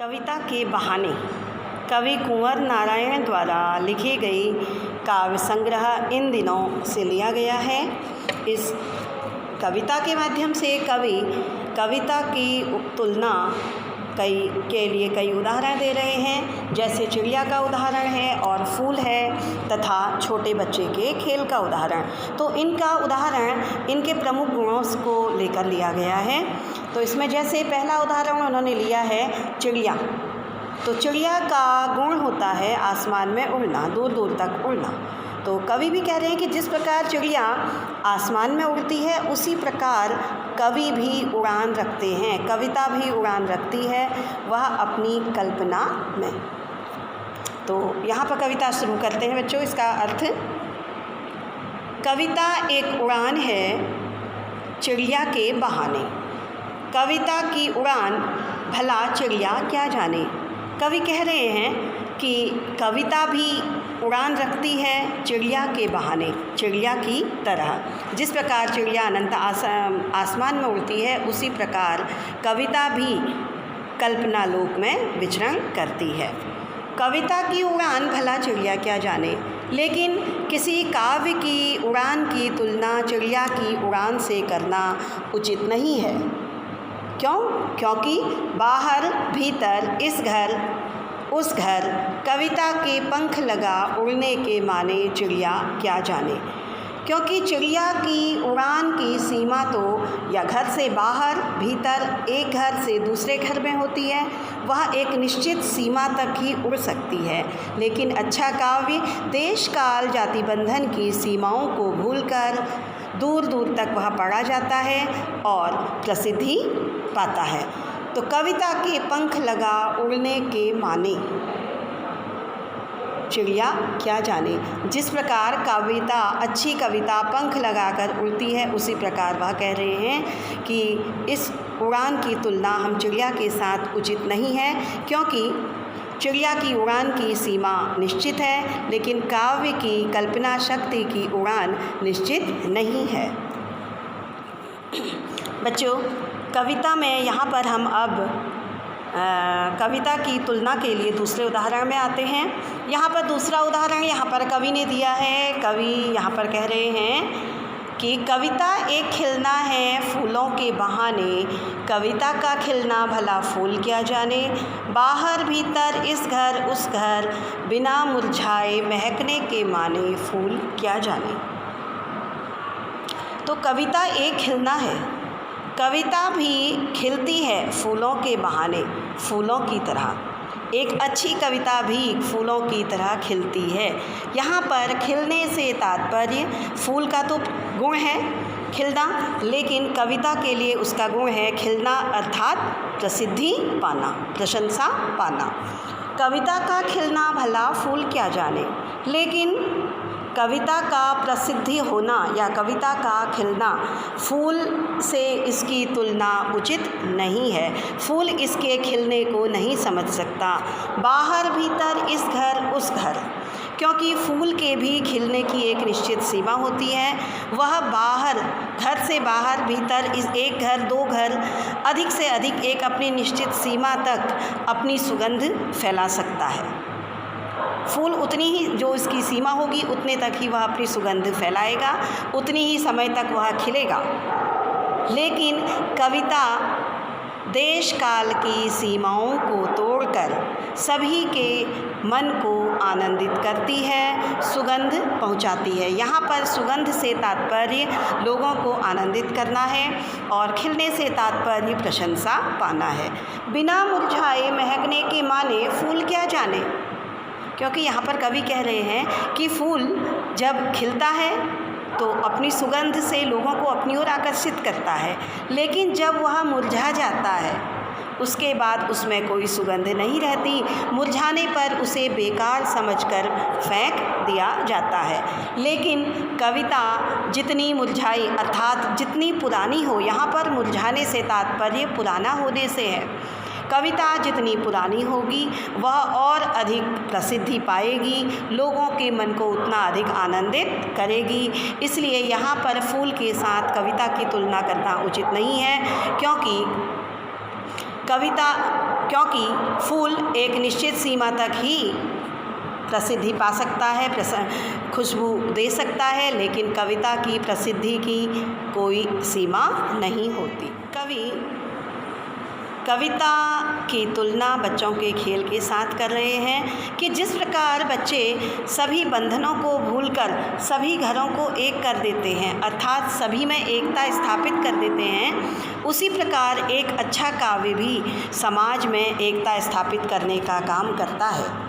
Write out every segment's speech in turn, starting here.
कविता के बहाने कवि कुंवर नारायण द्वारा लिखी गई काव्य संग्रह इन दिनों से लिया गया है। इस कविता के माध्यम से कवि कविता की तुलना के लिए कई उदाहरण दे रहे हैं, जैसे चिड़िया का उदाहरण है और फूल है तथा छोटे बच्चे के खेल का उदाहरण। तो इनका उदाहरण इनके प्रमुख गुणों को लेकर लिया गया है। तो इसमें जैसे पहला उदाहरण उन्होंने लिया है चिड़िया। तो चिड़िया का गुण होता है आसमान में उड़ना, दूर दूर तक उड़ना। तो कवि भी कह रहे हैं कि जिस प्रकार चिड़िया आसमान में उड़ती है उसी प्रकार कवि भी उड़ान रखते हैं, कविता भी उड़ान रखती है, वह अपनी कल्पना में। तो यहाँ पर कविता शुरू करते हैं बच्चों। इसका अर्थ, कविता एक उड़ान है चिड़िया के बहाने। कविता की उड़ान भला चिड़िया क्या जाने। कवि कह रहे हैं कि कविता भी उड़ान रखती है चिड़िया के बहाने, चिड़िया की तरह। जिस प्रकार चिड़िया अनंत आसमान में उड़ती है उसी प्रकार कविता भी कल्पना लोक में विचरण करती है। कविता की उड़ान भला चिड़िया क्या जाने, लेकिन किसी काव्य की उड़ान की तुलना चिड़िया की उड़ान से करना उचित नहीं है। क्यों? क्योंकि बाहर भीतर इस घर उस घर कविता के पंख लगा उड़ने के माने चिड़िया क्या जाने। क्योंकि चिड़िया की उड़ान की सीमा तो या घर से बाहर भीतर एक घर से दूसरे घर में होती है, वह एक निश्चित सीमा तक ही उड़ सकती है। लेकिन अच्छा काव्य देश काल जाति बंधन की सीमाओं को भूलकर दूर दूर तक वह पढ़ा जाता है और प्रसिद्धि पाता है। तो कविता के पंख लगा उड़ने के माने चिड़िया क्या जाने। जिस प्रकार कविता, अच्छी कविता पंख लगाकर उड़ती है उसी प्रकार वह कह रहे हैं कि इस उड़ान की तुलना हम चिड़िया के साथ उचित नहीं है, क्योंकि चिड़िया की उड़ान की सीमा निश्चित है लेकिन काव्य की कल्पना शक्ति की उड़ान निश्चित नहीं है। बच्चों, कविता में यहाँ पर हम अब कविता की तुलना के लिए दूसरे उदाहरण में आते हैं। यहाँ पर दूसरा उदाहरण यहाँ पर कवि ने दिया है। कवि यहाँ पर कह रहे हैं कि कविता एक खिलना है फूलों के बहाने, कविता का खिलना भला फूल क्या जाने। बाहर भीतर इस घर उस घर, बिना मुरझाए महकने के माने फूल क्या जाने। तो कविता एक खिलना है, कविता भी खिलती है फूलों के बहाने, फूलों की तरह। एक अच्छी कविता भी फूलों की तरह खिलती है। यहाँ पर खिलने से तात्पर्य फूल का तो गुण है खिलना, लेकिन कविता के लिए उसका गुण है खिलना, अर्थात प्रसिद्धि पाना, प्रशंसा पाना। कविता का खिलना भला फूल क्या जाने, लेकिन कविता का प्रसिद्धि होना या कविता का खिलना, फूल से इसकी तुलना उचित नहीं है। फूल इसके खिलने को नहीं समझ सकता। बाहर भीतर इस घर उस घर, क्योंकि फूल के भी खिलने की एक निश्चित सीमा होती है। वह बाहर, घर से बाहर भीतर इस एक घर दो घर, अधिक से अधिक एक अपनी निश्चित सीमा तक अपनी सुगंध फैला सकता है। फूल उतनी ही जो इसकी सीमा होगी उतने तक ही वह अपनी सुगंध फैलाएगा, उतनी ही समय तक वह खिलेगा। लेकिन कविता देश काल की सीमाओं को तोड़कर सभी के मन को आनंदित करती है, सुगंध पहुंचाती है। यहाँ पर सुगंध से तात्पर्य लोगों को आनंदित करना है और खिलने से तात्पर्य प्रशंसा पाना है। बिना मुरझाए महकने के माने फूल क्या जाने। क्योंकि यहाँ पर कवि कह रहे हैं कि फूल जब खिलता है तो अपनी सुगंध से लोगों को अपनी ओर आकर्षित करता है, लेकिन जब वह मुरझा जाता है उसके बाद उसमें कोई सुगंध नहीं रहती। मुरझाने पर उसे बेकार समझकर फेंक दिया जाता है। लेकिन कविता जितनी मुरझाई अर्थात जितनी पुरानी हो, यहाँ पर मुरझाने से तात्पर्य पुराना होने से है, कविता जितनी पुरानी होगी वह और अधिक प्रसिद्धि पाएगी, लोगों के मन को उतना अधिक आनंदित करेगी। इसलिए यहाँ पर फूल के साथ कविता की तुलना करना उचित नहीं है, क्योंकि कविता, क्योंकि फूल एक निश्चित सीमा तक ही प्रसिद्धि पा सकता है, खुशबू दे सकता है, लेकिन कविता की प्रसिद्धि की कोई सीमा नहीं होती। कविता की तुलना बच्चों के खेल के साथ कर रहे हैं कि जिस प्रकार बच्चे सभी बंधनों को भूलकर सभी घरों को एक कर देते हैं, अर्थात सभी में एकता स्थापित कर देते हैं, उसी प्रकार एक अच्छा काव्य भी समाज में एकता स्थापित करने का काम करता है।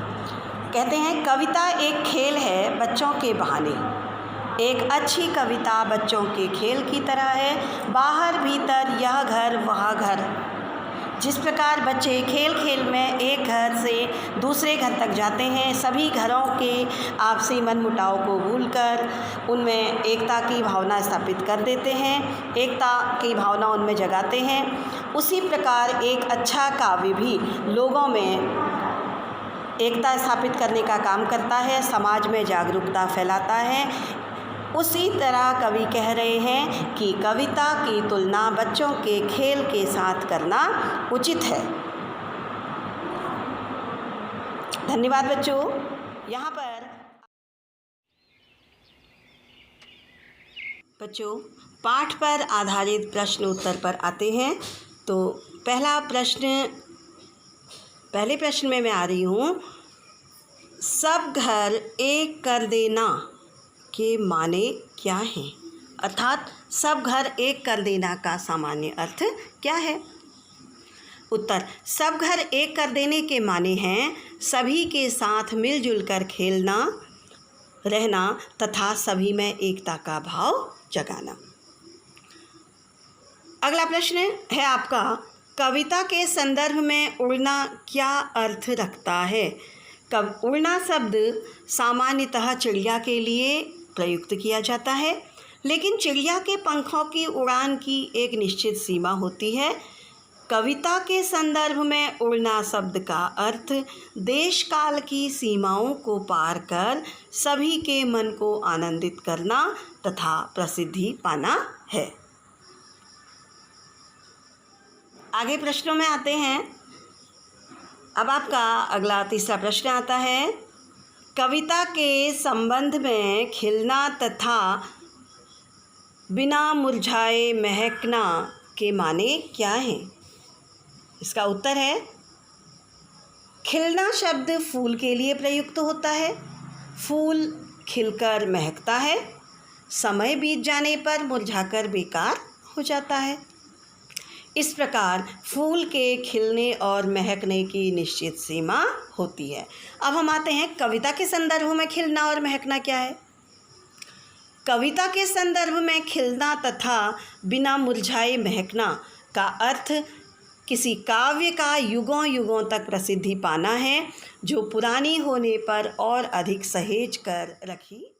कहते हैं कविता एक खेल है बच्चों के बहाने। एक अच्छी कविता बच्चों के खेल की तरह है, बाहर भीतर यह घर वह घर। जिस प्रकार बच्चे खेल खेल में एक घर से दूसरे घर तक जाते हैं, सभी घरों के आपसी मनमुटाव को भूलकर उनमें एकता की भावना स्थापित कर देते हैं, एकता की भावना उनमें जगाते हैं, उसी प्रकार एक अच्छा काव्य भी लोगों में एकता स्थापित करने का काम करता है, समाज में जागरूकता फैलाता है। उसी तरह कवि कह रहे हैं कि कविता की तुलना बच्चों के खेल के साथ करना उचित है। धन्यवाद बच्चों। यहाँ पर बच्चों पाठ पर आधारित प्रश्न उत्तर पर आते हैं। तो पहले प्रश्न में मैं आ रही हूँ, सब घर एक कर देना के माने क्या हैं? अर्थात सब घर एक कर देना का सामान्य अर्थ क्या है? उत्तर, सब घर एक कर देने के माने हैं सभी के साथ मिलजुल कर खेलना, रहना तथा सभी में एकता का भाव जगाना। अगला प्रश्न है आपका, कविता के संदर्भ में उड़ना क्या अर्थ रखता है? उड़ना शब्द सामान्यतः चिड़िया के लिए प्रयुक्त किया जाता है, लेकिन चिड़िया के पंखों की उड़ान की एक निश्चित सीमा होती है। कविता के संदर्भ में उड़ना शब्द का अर्थ देश काल की सीमाओं को पार कर सभी के मन को आनंदित करना तथा प्रसिद्धि पाना है। आगे प्रश्नों में आते हैं। अब आपका अगला तीसरा प्रश्न आता है, कविता के संबंध में खिलना तथा बिना मुरझाए महकना के माने क्या हैं? इसका उत्तर है, खिलना शब्द फूल के लिए प्रयुक्त होता है। फूल खिलकर महकता है, समय बीत जाने पर मुरझाकर बेकार हो जाता है। इस प्रकार फूल के खिलने और महकने की निश्चित सीमा होती है। अब हम आते हैं कविता के संदर्भ में खिलना और महकना क्या है। कविता के संदर्भ में खिलना तथा बिना मुरझाए महकना का अर्थ किसी काव्य का युगों युगों तक प्रसिद्धि पाना है, जो पुरानी होने पर और अधिक सहेज कर रखी